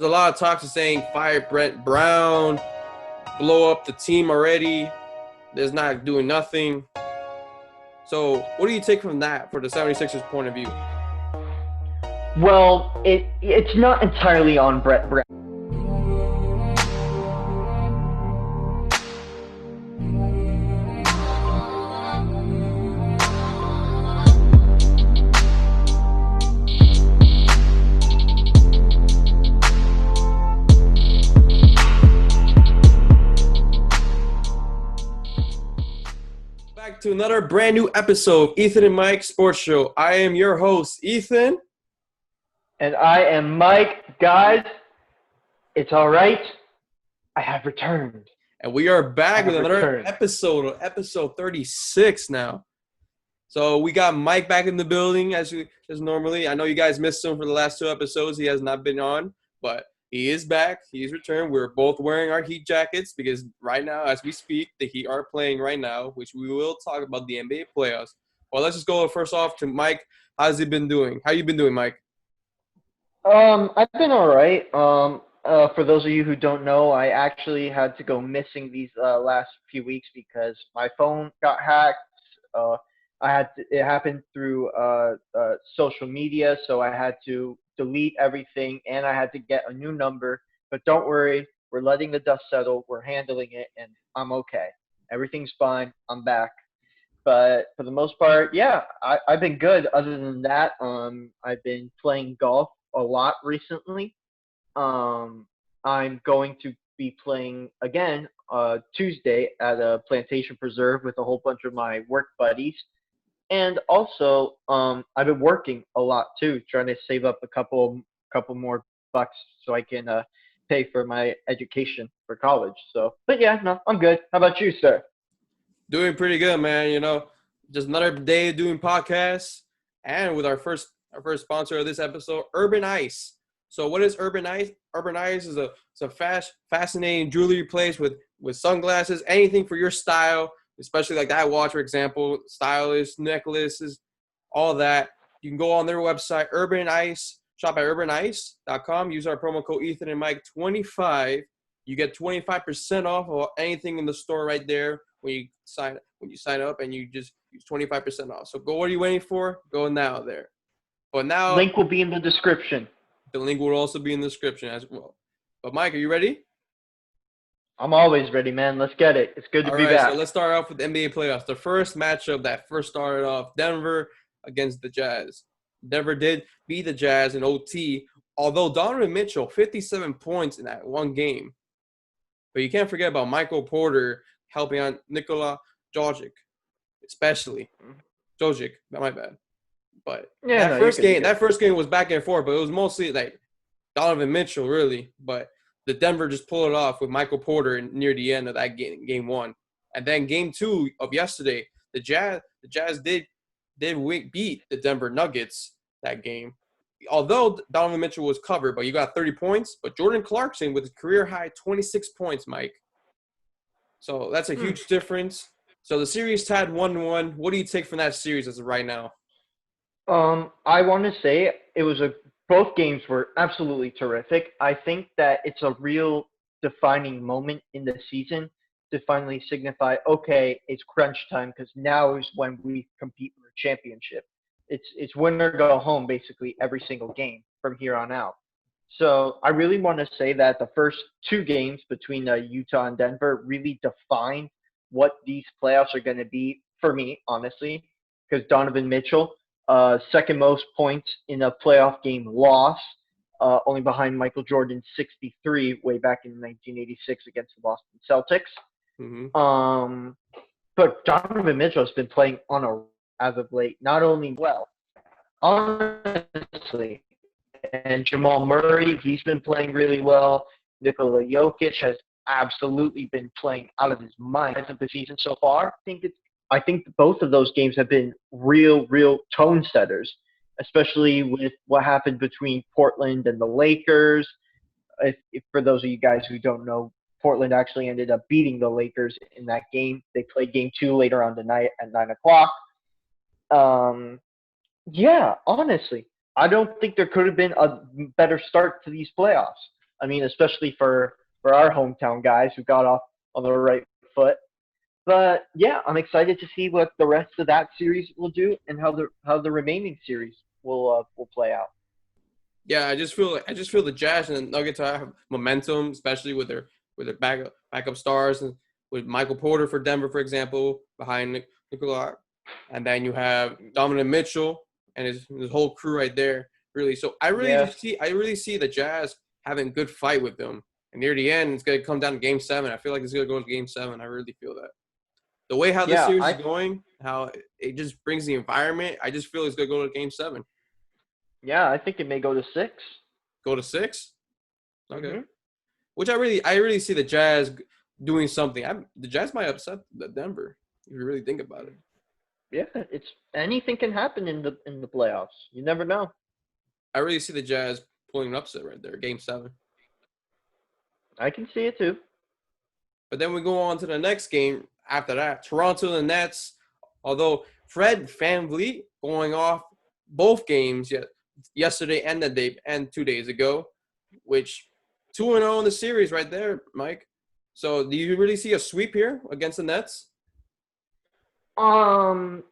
There's a lot of talks of saying fire Brett Brown, blow up the team already. There's not doing nothing. So what do you take from that for the 76ers point of view? Well, it's not entirely on Brett Brown. Back to another brand new episode of Ethan and Mike Sports Show. I am your host, Ethan. And I am Mike. Guys, it's all right. I have returned. And we are back with another episode 36 now. So we got Mike back in the building as normally. I know you guys missed him for the last two episodes. He has not been on, but he is back. He's returned. We're both wearing our Heat jackets because right now, as we speak, the Heat are playing right now, which we will talk about the NBA playoffs. Well, let's just go first off to Mike. How's he been doing? How you been doing, Mike? I've been all right. For those of you who don't know, I actually had to go missing these last few weeks because my phone got hacked. It happened through social media, so I had to delete everything, and I had to get a new number. But don't worry, we're letting the dust settle. We're handling it, and I'm okay. Everything's fine. I'm back. But for the most part, yeah, I've been good. Other than that, I've been playing golf a lot recently. I'm going to be playing again Tuesday at a plantation preserve with a whole bunch of my work buddies. And also, I've been working a lot too, trying to save up a couple more bucks so I can pay for my education for college. So, but yeah, no, I'm good. How about you, sir? Doing pretty good, man. You know, just another day doing podcasts, and with our first sponsor of this episode, Urban Ice. So, what is Urban Ice? Urban Ice is a fascinating jewelry place with sunglasses, anything for your style. Especially like that watch, for example, stylish necklaces, all that. You can go on their website, Urban Ice, shop at urbanice.com. Use our promo code Ethan and Mike 25. You get 25% off of anything in the store right there when you sign up, and you just use 25% off. So go. What are you waiting for? Go now there. But now link will be in the description. The link will also be in the description as well. But Mike, are you ready? I'm always ready, man. Let's get it. It's good to be back. So let's start off with the NBA playoffs. The first matchup that first started off, Denver against the Jazz. Denver did beat the Jazz in OT, although Donovan Mitchell, 57 points in that one game. But you can't forget about Michael Porter helping out Nikola Jokic, especially. Jokic, my bad. But that first game was back and forth, but it was mostly like Donovan Mitchell, really. But the Denver just pulled it off with Michael Porter near the end of that game one. And then game two of yesterday, the Jazz did beat the Denver Nuggets that game. Although Donovan Mitchell was covered, but you got 30 points. But Jordan Clarkson with a career-high 26 points, Mike. So that's a huge difference. So the series tied 1-1. What do you take from that series as of right now? I want to say both games were absolutely terrific. I think that it's a real defining moment in the season to finally signify, okay, it's crunch time because now is when we compete for a championship. It's win or go home basically every single game from here on out. So I really want to say that the first two games between Utah and Denver really defined what these playoffs are going to be for me, honestly, because Donovan Mitchell, second most points in a playoff game loss, only behind Michael Jordan's 63 way back in 1986 against the Boston Celtics. Mm-hmm. But Donovan Mitchell has been playing on a as of late, not only well, honestly, and Jamal Murray, he's been playing really well. Nikola Jokic has absolutely been playing out of his mind of the season so far. I think both of those games have been real tone setters, especially with what happened between Portland and the Lakers. If for those of you guys who don't know, Portland actually ended up beating the Lakers in that game. They played game 2 later on tonight at 9 o'clock. Yeah, honestly, I don't think there could have been a better start to these playoffs. I mean, especially for our hometown guys who got off on the right foot. But yeah, I'm excited to see what the rest of that series will do and how the remaining series will play out. Yeah, I just feel the Jazz and the Nuggets have momentum, especially with their backup stars and with Michael Porter for Denver, for example, behind Nikolai, and then you have Donovan Mitchell and his whole crew right there. Really, so Yeah, I really see the Jazz having a good fight with them. And near the end, it's gonna come down to Game 7. I feel like it's gonna go to Game 7. I really feel that. The way how this yeah, series is going, how it just brings the environment, I just feel it's gonna go to Game 7. I think it may go to 6. Go to 6. Okay. Hmm. Which I really see the Jazz doing something. The Jazz might upset the Denver if you really think about it. Yeah, it's anything can happen in the playoffs. You never know. I really see the Jazz pulling an upset right there, Game 7. I can see it too. But then we go on to the next game after that, Toronto and the Nets. Although Fred VanVleet going off both games yesterday and 2 days ago, which 2-0 in the series right there, Mike. So do you really see a sweep here against the Nets?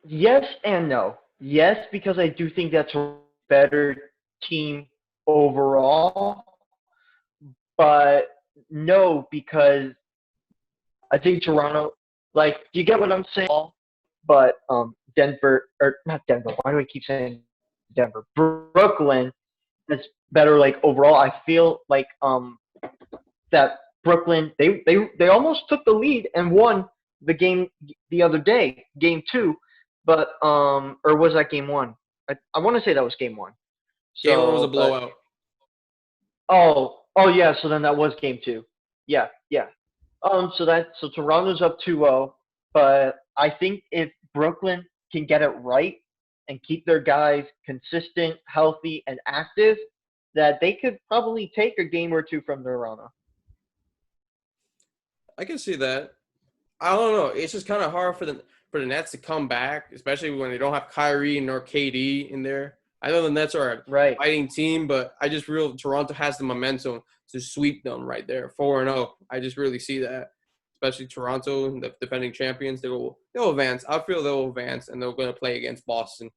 Yes and no. Yes, because I do think that's a better team overall, but no, because I think Toronto, like, do you get what I'm saying? But Denver, or not Denver, why do I keep saying Denver? Brooklyn is better, like, overall. I feel like that Brooklyn, they almost took the lead and won the game the other day, game 2, but or was that game 1? I want to say that was game 1. Game 1 was a So, but blowout. oh yeah, so then that was game 2. Yeah, yeah. So Toronto's up 2-0, but I think if Brooklyn can get it right and keep their guys consistent, healthy, and active, that they could probably take a game or two from Toronto. I can see that. I don't know. It's just kind of hard for the Nets to come back, especially when they don't have Kyrie nor KD in there. I know the Nets are a Right. fighting team, but I just feel Toronto has the momentum to sweep them right there, 4-0. I just really see that, especially Toronto, the defending champions. They'll advance. I feel they'll advance, and they're going to play against Boston.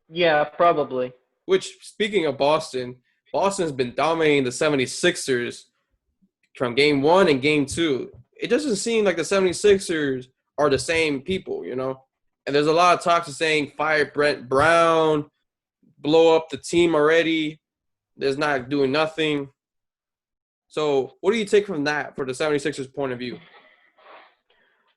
Yeah, probably. Which, speaking of Boston, Boston has been dominating the 76ers from game 1 and game 2. It doesn't seem like the 76ers are the same people, you know? And there's a lot of talks of saying fire Brett Brown, blow up the team already. There's not doing nothing. So what do you take from that for the 76ers point of view?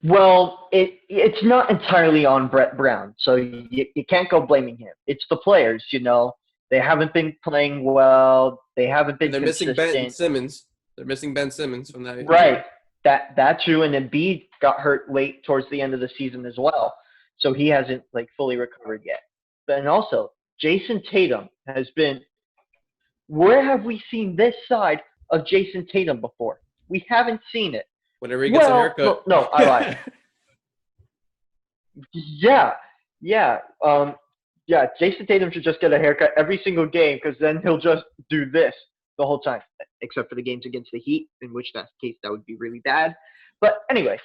Well, it's not entirely on Brett Brown, so you can't go blaming him. It's the players, you know. They haven't been playing well. They haven't been And they're missing consistent. Ben Simmons. They're missing Ben Simmons from that. Right. That's true. And Embiid got hurt late towards the end of the season as well, so he hasn't like fully recovered yet. But and also, Jason Tatum has been. Where have we seen this side of Jason Tatum before? We haven't seen it. Whenever he gets a haircut. No, I lied. Yeah, yeah, Jason Tatum should just get a haircut every single game because then he'll just do this the whole time, except for the games against the Heat, in which that case that would be really bad. But anyway,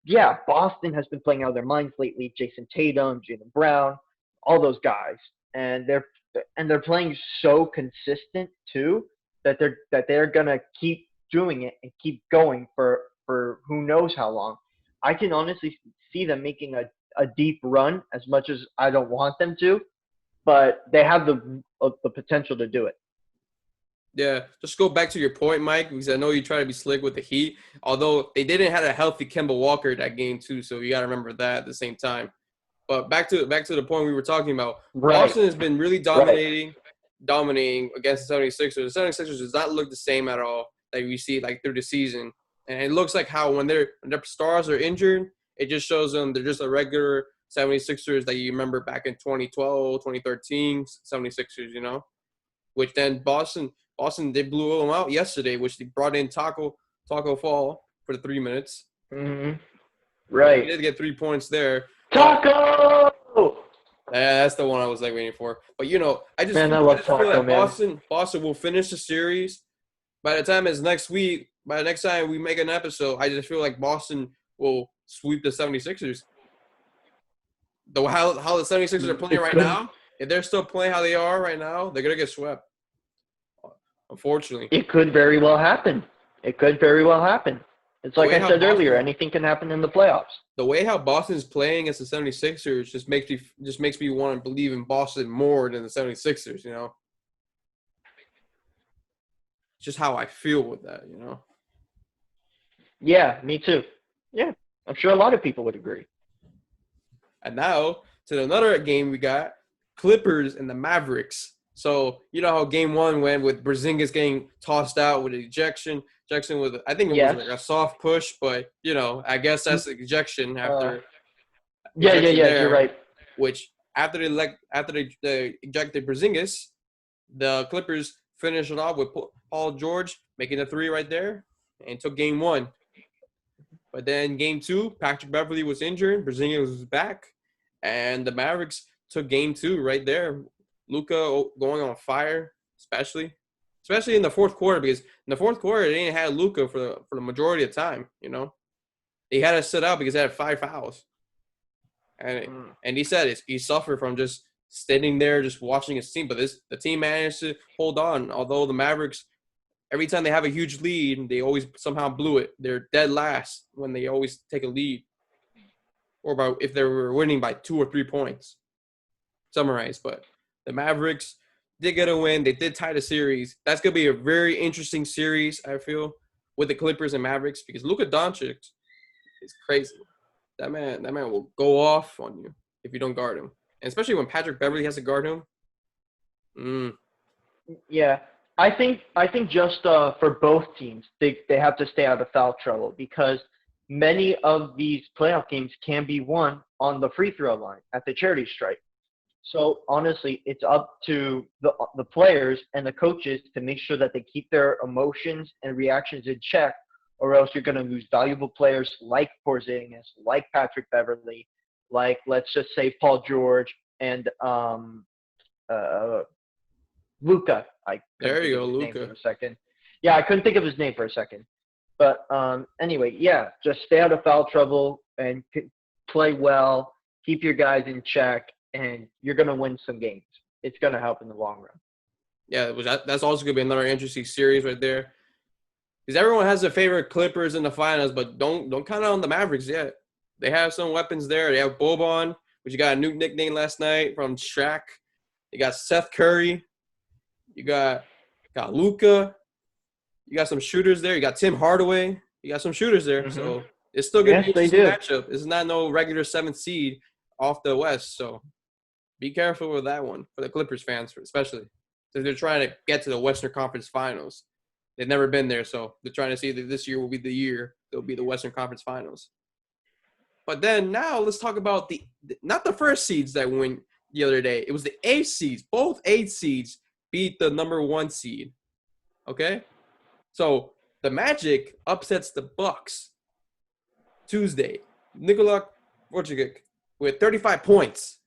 yeah, Boston has been playing out of their minds lately. Jason Tatum, Jaylen Brown, all those guys, and they're playing so consistent too that they're gonna keep doing it and keep going for who knows how long. I can honestly see them making a deep run as much as I don't want them to, but they have the potential to do it. Yeah, just go back to your point, Mike, because I know you try to be slick with the Heat. Although they didn't have a healthy Kemba Walker that game too, so you got to remember that at the same time. But back to the point we were talking about. Right. Boston has been really dominating against the 76ers. The 76ers does not look the same at all that we see like through the season. And it looks like how when their stars are injured, it just shows them they're just a regular 76ers that you remember back in 2012, 2013 76ers, you know? Which then Boston, they blew them out yesterday, which they brought in Taco Fall for the 3 minutes. Mm-hmm. Right. He did get 3 points there. Taco! Yeah, that's the one I was like waiting for. But I just Man, I feel, I love just feel Taco, like man. Boston will finish the series. By the time it's next week, by the next time we make an episode, I just feel like Boston will sweep the 76ers. How the 76ers are playing It right could now, if they're still playing how they are right now, they're gonna get swept. Unfortunately. it could very well happen. It could very well happen. It's The like way I how said earlier, Boston anything can happen in the playoffs. the way how Boston's playing against the 76ers just makes me want to believe in Boston more than the 76ers, Just how I feel with that. Yeah, me too. Yeah, I'm sure a lot of people would agree. And now to another game we got Clippers and the Mavericks. So you know how game one went with Porzingis getting tossed out with an ejection. Ejection with I think it was Yes. like a soft push, but I guess that's the ejection after Yeah, ejection you're there. right. Which after they ejected Porzingis, the Clippers finished it off with Paul George making a three right there and took game one. But then game two, Patrick Beverley was injured, Porzingis was back, and the Mavericks took game two right there. Luka going on fire, especially in the fourth quarter, because in the fourth quarter they didn't have Luka for the majority of the time. He had to sit out because he had 5 fouls, and he said he suffered from just standing there, just watching his team. But the team managed to hold on, although the Mavericks, every time they have a huge lead, they always somehow blew it. They're dead last when they always take a lead, or if they were winning by 2 or 3 points. Summarize, but the Mavericks did get a win. They did tie the series. That's gonna be a very interesting series, I feel, with the Clippers and Mavericks, because Luka Doncic is crazy. That man will go off on you if you don't guard him, and especially when Patrick Beverley has to guard him. Yeah, I think just for both teams, they have to stay out of foul trouble because many of these playoff games can be won on the free throw line at the charity stripe. So honestly, it's up to the players and the coaches to make sure that they keep their emotions and reactions in check, or else you're going to lose valuable players like Porzingis, like Patrick Beverley, like let's just say Paul George and uh, Luca. I couldn't There think you of go, his name Luka. for a second. Yeah, I couldn't think of his name for a second. But anyway, yeah, just stay out of foul trouble and play well. Keep your guys in check, and you're going to win some games. It's going to help in the long run. Yeah, that's also gonna be another interesting series right there. Because everyone has their favorite Clippers in the finals, but don't count on the Mavericks yet. They have some weapons there. They have Boban, which got a new nickname last night from Shaq. They got Seth Curry. You got Luka. You got some shooters there. You got Tim Hardaway. You got some shooters there. Mm-hmm. So it's still going to Yes, be an they interesting do. matchup. This is not no regular 7th seed off the West. So be careful with that one for the Clippers fans, especially. Because they're trying to get to the Western Conference Finals. They've never been there, so they're trying to see that this year will be the year they'll be the Western Conference Finals. But then now let's talk about not the first seeds that went the other day. It was the 8 seeds. Both 8 seeds beat the number 1 seed. Okay? So the Magic upsets the Bucks Tuesday. Nikola Vucevic with 35 points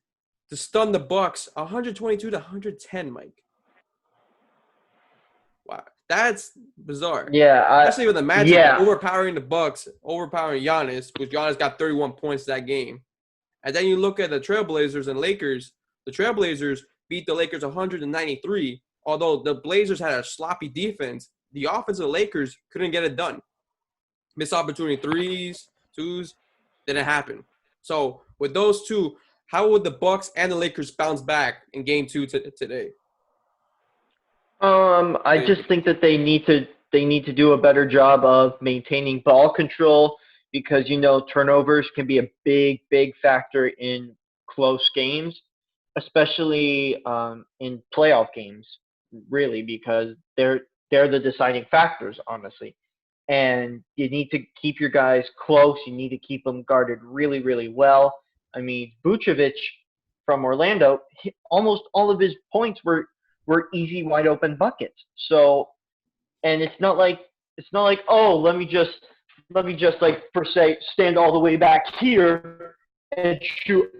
to stun the Bucks 122 to 110, Mike. Wow, that's bizarre. Yeah, Especially with the Magic overpowering the Bucks, overpowering Giannis, which Giannis got 31 points that game. And then you look at the Trailblazers and Lakers. The Trailblazers beat the Lakers 193. Although the Blazers had a sloppy defense, the offense of the Lakers couldn't get it done. Missed opportunity threes, twos, didn't happen. So with those two, how would the Bucks and the Lakers bounce back in Game 2 today? I just think that they need to do a better job of maintaining ball control because turnovers can be a big factor in close games, especially in playoff games, really, because they're the deciding factors, honestly. And you need to keep your guys close. You need to keep them guarded really well. I mean, Vucevic from Orlando, almost all of his points were easy, wide open buckets. So, and it's not like oh, let me just like per se stand all the way back here and shoot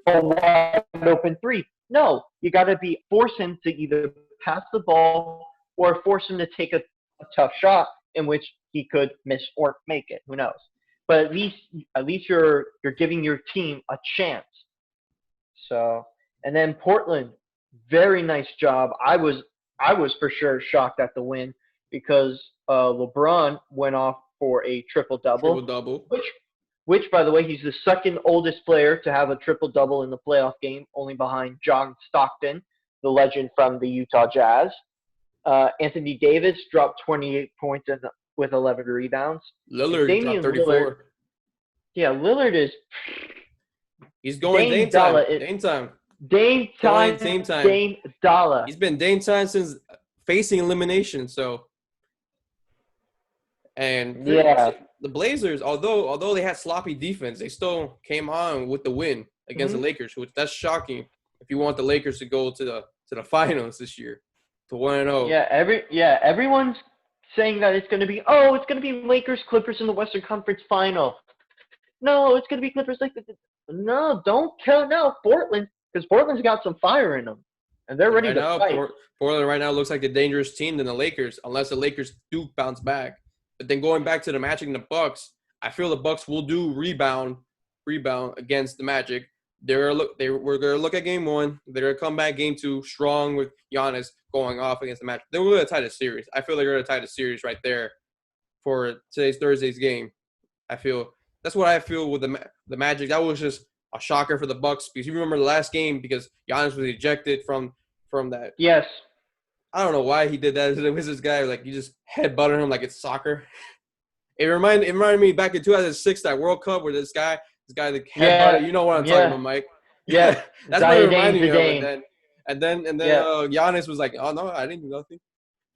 a wide open three. No, you got to force him to either pass the ball or force him to take a tough shot in which he could miss or make it. Who knows? But at least you're giving your team a chance. So, and then Portland, very nice job. I was for sure shocked at the win because LeBron went off for a triple Triple double, double. which by the way he's the second oldest player to have a triple double in the playoff game, only behind John Stockton, the legend from the Utah Jazz. Anthony Davis dropped 28 points with 11 rebounds. Lillard dropped Damian Lillard, 34. yeah, Lillard is He's going Dame Dame time. Dalla. Dame time. Dame Going time, Dame time. Dame Dalla. He's been Dame time since facing elimination. So, and Yeah. the Blazers, although they had sloppy defense, they still came on with the win against the Lakers, which that's shocking. If you want the Lakers to go to the finals this year, to 1-0. Yeah, everyone's saying that it's going to be Lakers Clippers in the Western Conference Final. No, it's going to be Clippers like no, don't count out Portland because Portland's got some fire in them and they're ready to fight. Portland right now looks like a dangerous team than the Lakers, unless the Lakers do bounce back. But then going back to the Magic and the Bucks, I feel the Bucks will do rebound against the Magic. We're gonna look at game one. They're gonna come back game two strong with Giannis going off against the Magic. They're gonna tie the series. I feel they're gonna tie the series right there for Thursday's game. That's what I feel with the Magic. That was just a shocker for the Bucks because you remember the last game because Giannis was ejected from that. Yes. I don't know why he did that. It was this guy like you just headbutted him like it's soccer. It reminded me back in 2006 that World Cup where this guy that headbutted. You know what I'm talking about, Mike? Yeah. That's what it reminded me of. And then Giannis was like, "Oh no, I didn't do nothing."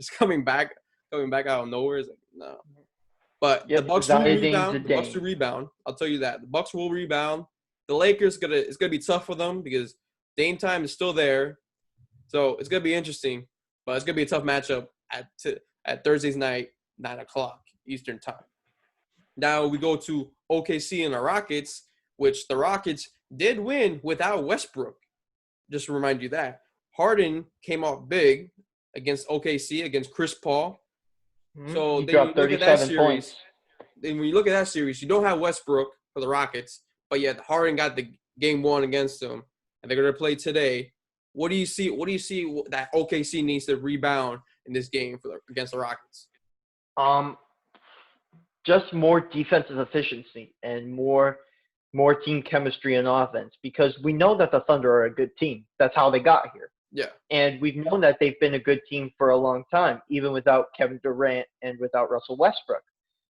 Just coming back out of nowhere. It's like no. But the Bucks will rebound. The Bucks will rebound. I'll tell you that. The Bucks will rebound. The Lakers it's gonna be tough for them because Dame time is still there. So it's gonna be interesting. But it's gonna be a tough matchup at Thursday's night, 9:00 Eastern time. Now we go to OKC and the Rockets, which the Rockets did win without Westbrook. Just to remind you that. Harden came out big against OKC, against Chris Paul. So then you look at that series. Then when you look at that series, you don't have Westbrook for the Rockets, but yet Harden got the game one against them, and they're going to play today. What do you see that OKC needs to rebound in this game against the Rockets? Just more defensive efficiency and more team chemistry and offense because we know that the Thunder are a good team. That's how they got here. Yeah. And we've known that they've been a good team for a long time, even without Kevin Durant and without Russell Westbrook.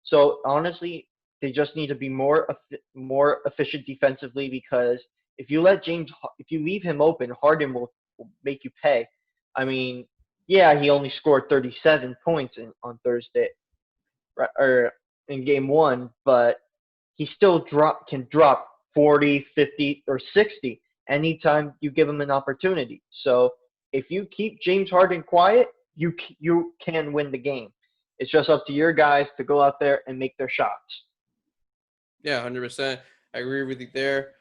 So honestly, they just need to be more efficient defensively because if you leave him open, Harden will make you pay. I mean, yeah, he only scored 37 points on Thursday, or in game one, but he still can drop 40, 50, or 60 anytime you give him an opportunity. So if you keep James Harden quiet, you can win the game. It's just up to your guys to go out there and make their shots. Yeah, 100%. I agree with you there.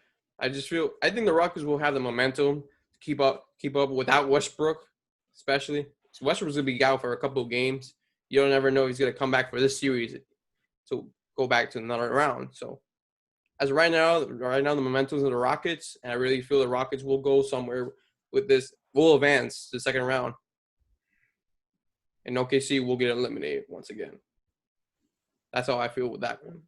I think the Rockets will have the momentum to keep up without Westbrook, especially. So Westbrook's going to be out for a couple of games. You don't ever know he's going to come back for this series to go back to another round. So as right now the momentum's of the Rockets, and I really feel the Rockets will go somewhere with this. Will advance to the second round. And OKC will get eliminated once again. That's how I feel with that one.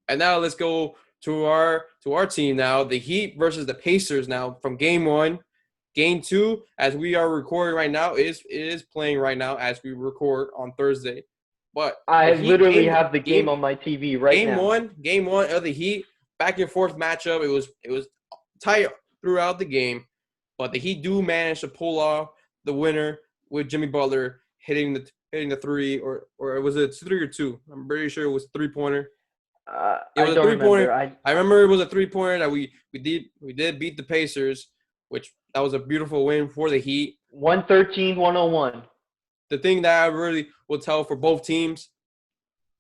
And now let's go to our team now. The Heat versus the Pacers now from game one. Game two, as we are recording right now, is playing right now as we record on Thursday. But I literally have the game on my TV right now. Game one of the Heat, back and forth matchup. It was tight throughout the game, but the Heat do manage to pull off the winner with Jimmy Butler hitting the three, or was it 3 or 2? I'm pretty sure it was 3-pointer. It was a 3-pointer. I remember it was a 3-pointer that we did beat the Pacers, which that was a beautiful win for the Heat. 113-101. The thing that I really will tell for both teams,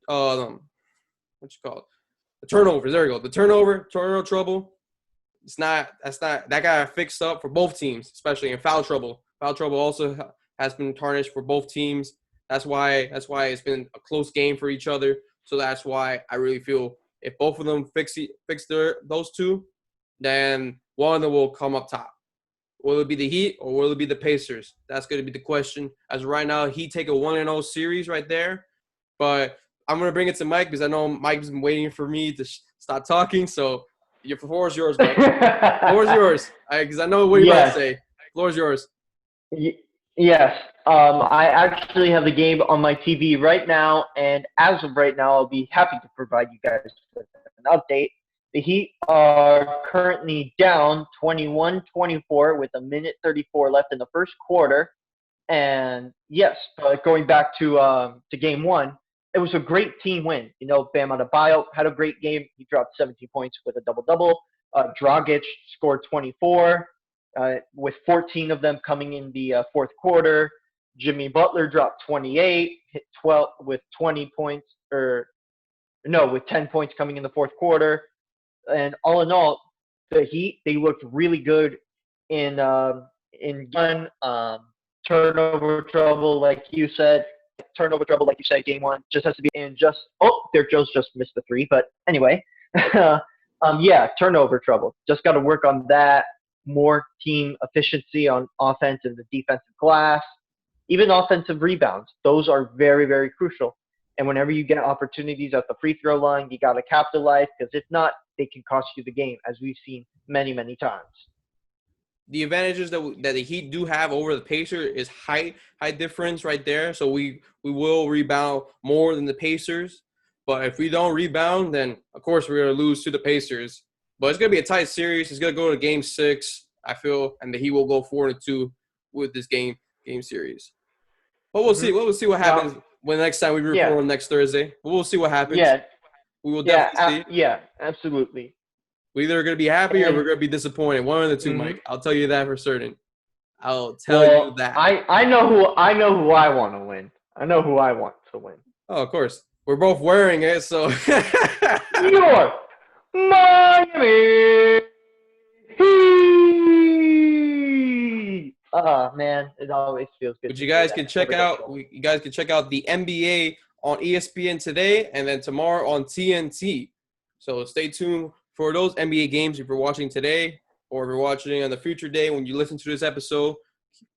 what you call it? The turnovers. There we go. The turnover trouble. that got fixed up for both teams, especially in foul trouble. Foul trouble also has been tarnished for both teams. That's why it's been a close game for each other. So that's why I really feel if both of them fix those two, then one of them will come up top. Will it be the Heat or will it be the Pacers? That's going to be the question. As of right now, Heat take a 1-0 series right there. But I'm going to bring it to Mike because I know Mike's been waiting for me to stop talking. So the floor is yours, Mike. The floor is yours. Because I know what you're about to say. The floor is yours. Yes. I actually have the game on my TV right now, and as of right now, I'll be happy to provide you guys with an update. The Heat are currently down 21-24 with a minute 34 left in the first quarter. And yes, going back to game one, it was a great team win. You know, Bam Adebayo had a great game. He dropped 17 points with a double-double. Dragic scored 24, with 14 of them coming in the fourth quarter. Jimmy Butler dropped 28, hit 12 with 20 points, with 10 points coming in the fourth quarter. And all in all, the Heat, they looked really good in turnover trouble, like you said. Game one just has to be in Derek Jones just missed the three, but anyway, turnover trouble. Just got to work on that. More team efficiency on offense and the defensive glass, even offensive rebounds. Those are very, very crucial. And whenever you get opportunities at the free throw line, you got to capitalize because if not, they can cost you the game, as we've seen many, many times. The advantages that the Heat do have over the Pacers is height difference right there. So we will rebound more than the Pacers. But if we don't rebound, then, of course, we're going to lose to the Pacers. But it's going to be a tight series. It's going to go to Game 6, I feel, and the Heat will go 4-2 with this game series. But we'll see. We'll see what happens when next time we record next Thursday. We'll see what happens. Yeah. We will definitely see. Yeah, absolutely. We're either going to be happy or we're going to be disappointed. One of the two, Mike. I'll tell you that for certain. I'll tell you that. I know who I want to win. I know who I want to win. Oh, of course. We're both wearing it, so. You're Miami Heat. Man, it always feels good. But you guys can check out the NBA on ESPN today and then tomorrow on TNT. So stay tuned for those NBA games if you're watching today or if you're watching on the future day when you listen to this episode.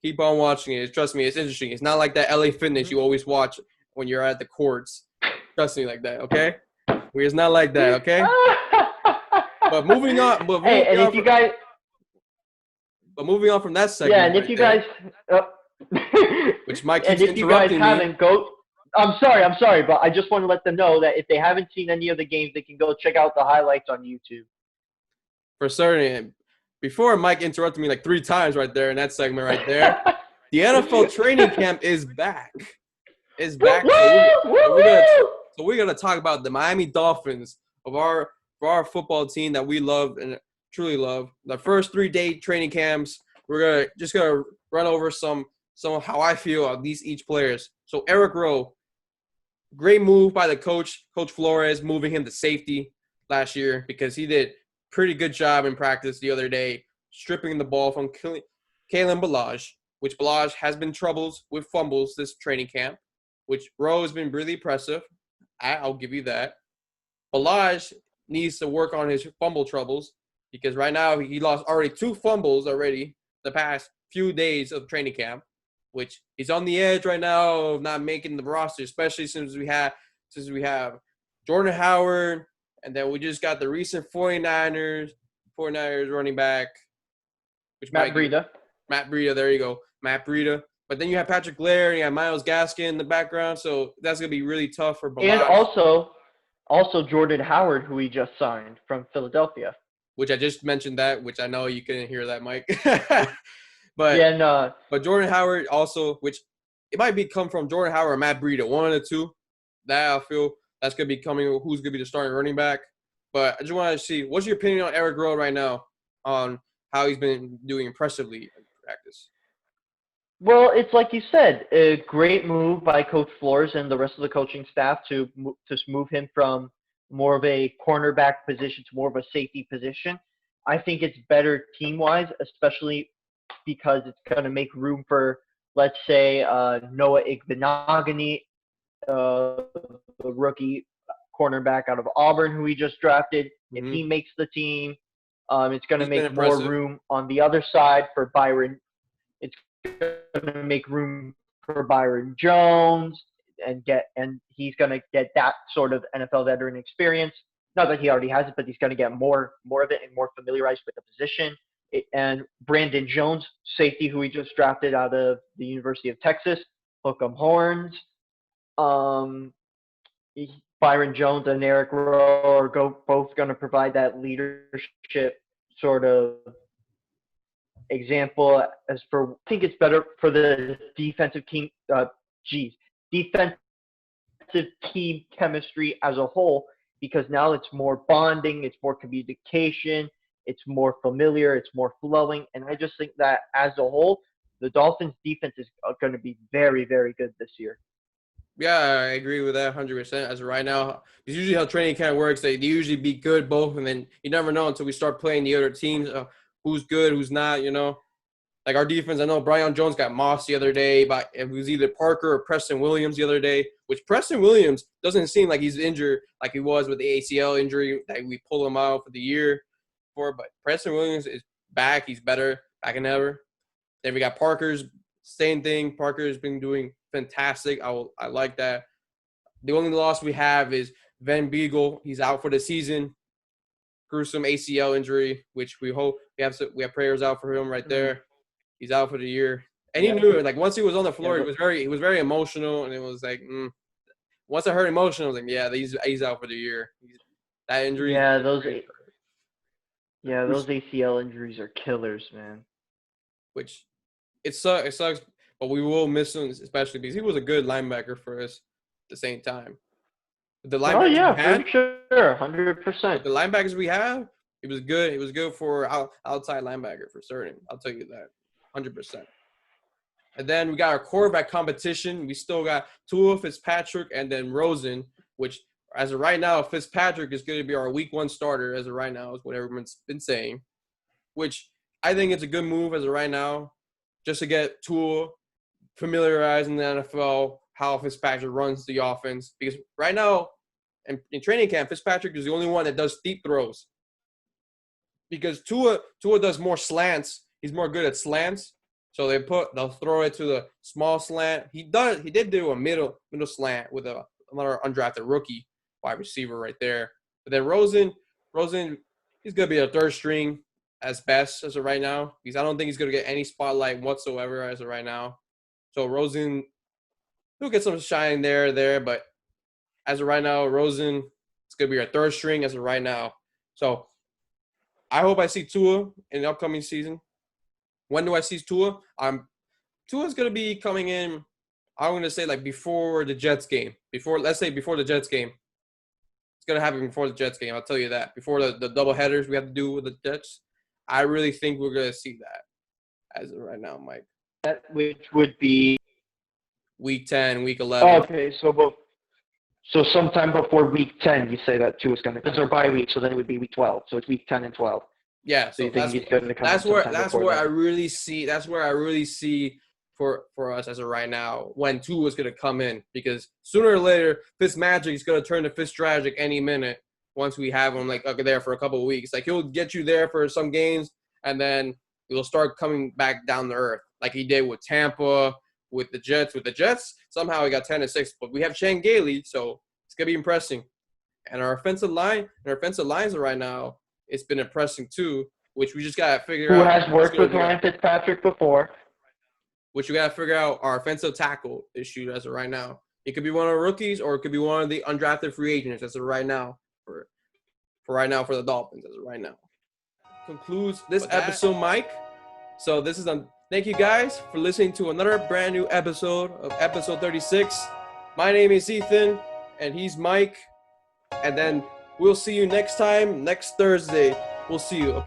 Keep on watching it. Trust me, it's interesting. It's not like that LA Fitness you always watch when you're at the courts. Trust me like that, okay? It's not like that, okay? But moving on. But moving on from that segment. Yeah, and if you guys. Which Mike keeps interrupting me. I'm sorry, but I just want to let them know that if they haven't seen any of the games, they can go check out the highlights on YouTube. For certain. Before Mike interrupted me like 3 times right there in that segment right there, the NFL training camp is back. It's back. So we're gonna talk about the Miami Dolphins of our football team that we love and truly love. The first 3-day training camps. We're gonna run over some of how I feel on each players. So Eric Rowe, great move by the Coach Flores, moving him to safety last year because he did pretty good job in practice the other day, stripping the ball from Kalen Ballage, which Ballage has been troubles with fumbles this training camp, which Rowe has been really impressive. I'll give you that. Ballage needs to work on his fumble troubles because right now he lost already 2 fumbles already the past few days of training camp, which he's on the edge right now of not making the roster, especially since we have Jordan Howard, and then we just got the recent 49ers running back, which Matt Breida, there you go, Matt Breida. But then you have Patrick Blair and you have Myles Gaskin in the background, so that's gonna be really tough for Ballage. And also Jordan Howard, who we just signed from Philadelphia. Which I just mentioned that, which I know you couldn't hear that, Mike. But Jordan Howard also, which it might come from Jordan Howard or Matt Breida, one of the two. That I feel that's going to be coming. Who's going to be the starting running back? But I just want to see, what's your opinion on Eric Rowe right now on how he's been doing impressively in practice? Well, it's like you said, a great move by Coach Flores and the rest of the coaching staff to move him from more of a cornerback position to more of a safety position. I think it's better team-wise, especially because it's going to make room for, let's say, Noah Igbinoghene, the rookie cornerback out of Auburn who we just drafted. If he makes the team, it's going to make more room on the other side for Byron. It's going to make room for Byron Jones and he's going to get that sort of NFL veteran experience. Not that he already has it, but he's going to get more of it and more familiarized with the position. And Brandon Jones, safety who we just drafted out of the University of Texas, hook 'em horns. Byron Jones and Eric Rowe are both going to provide that leadership sort of example. I think it's better for the defensive team. Defensive team chemistry as a whole, because now it's more bonding, it's more communication, it's more familiar, it's more flowing. And I just think that as a whole, the Dolphins defense is going to be very, very good this year. Yeah, I agree with that 100%. As of right now, it's usually how training camp works. They usually be good both, and then you never know until we start playing the other teams, who's good, who's not, Like our defense, I know Brian Jones got mossed the other day, but it was either Parker or Preston Williams the other day, which Preston Williams doesn't seem like he's injured like he was with the ACL injury that we pull him out for the year for. But Preston Williams is back. He's better, back than ever. Then we got Parker's same thing. Parker's been doing fantastic. I like that. The only loss we have is Van Beagle. He's out for the season. Gruesome ACL injury, which we hope we have prayers out for him right there. He's out for the year. And he knew it. Like, once he was on the floor, he was very emotional, and it was like, once I heard emotional, I was like, yeah, he's out for the year. That injury. Yeah, those ACL injuries are killers, man. Which it sucks, but we will miss him, especially because he was a good linebacker for us at the same time. The linebackers for sure, 100%. The linebackers we have, it was good. It was good for outside linebacker for certain. I'll tell you that, 100%. And then we got our quarterback competition. We still got Tua, Fitzpatrick, and then Rosen, which as of right now, Fitzpatrick is going to be our week 1 starter as of right now, is what everyone's been saying, which I think it's a good move as of right now, just to get Tua familiarized in the NFL, how Fitzpatrick runs the offense. Because right now, in training camp, Fitzpatrick is the only one that does deep throws. Because Tua does more slants. He's more good at slants. So they'll throw it to the small slant. He did do a middle slant with another undrafted rookie wide receiver right there. But then Rosen, he's gonna be a third string as best as of right now, because I don't think he's gonna get any spotlight whatsoever as of right now. So Rosen, he'll get some shine there, but as of right now, Rosen, it's gonna be our third string as of right now. So I hope I see Tua in the upcoming season. When do I see Tua? Tua's going to be coming in, I'm going to say, like, before the Jets game. Before the Jets game. It's going to happen before the Jets game, I'll tell you that. Before the double headers we have to do with the Jets. I really think we're going to see that as of right now, Mike. Which would be? Week 10, Week 11. Oh, okay, so sometime before Week 10, you say that Tua's going to – it's our bye week, so then it would be Week 12. So it's Week 10 and 12. Yeah, so that's where I really see for us as of right now when Tua is going to come in, because sooner or later Fitzmagic is going to turn to Fitztragic any minute once we have him there for a couple of weeks. Like, he'll get you there for some games, and then he'll start coming back down to earth like he did with Tampa, with the Jets. With the Jets, somehow he got 10-6, but we have Shane Gailey, so it's going to be impressive. And our offensive lines right now, it's been impressive too, which we just got to figure out. Who has worked with Ryan Fitzpatrick before. Which we got to figure out our offensive tackle issue as of right now. It could be one of the rookies, or it could be one of the undrafted free agents as of right now for the Dolphins as of right now. Concludes this episode, Mike. So thank you guys for listening to another brand new episode of episode 36. My name is Ethan, and he's Mike. And then we'll see you next time, next Thursday. We'll see you.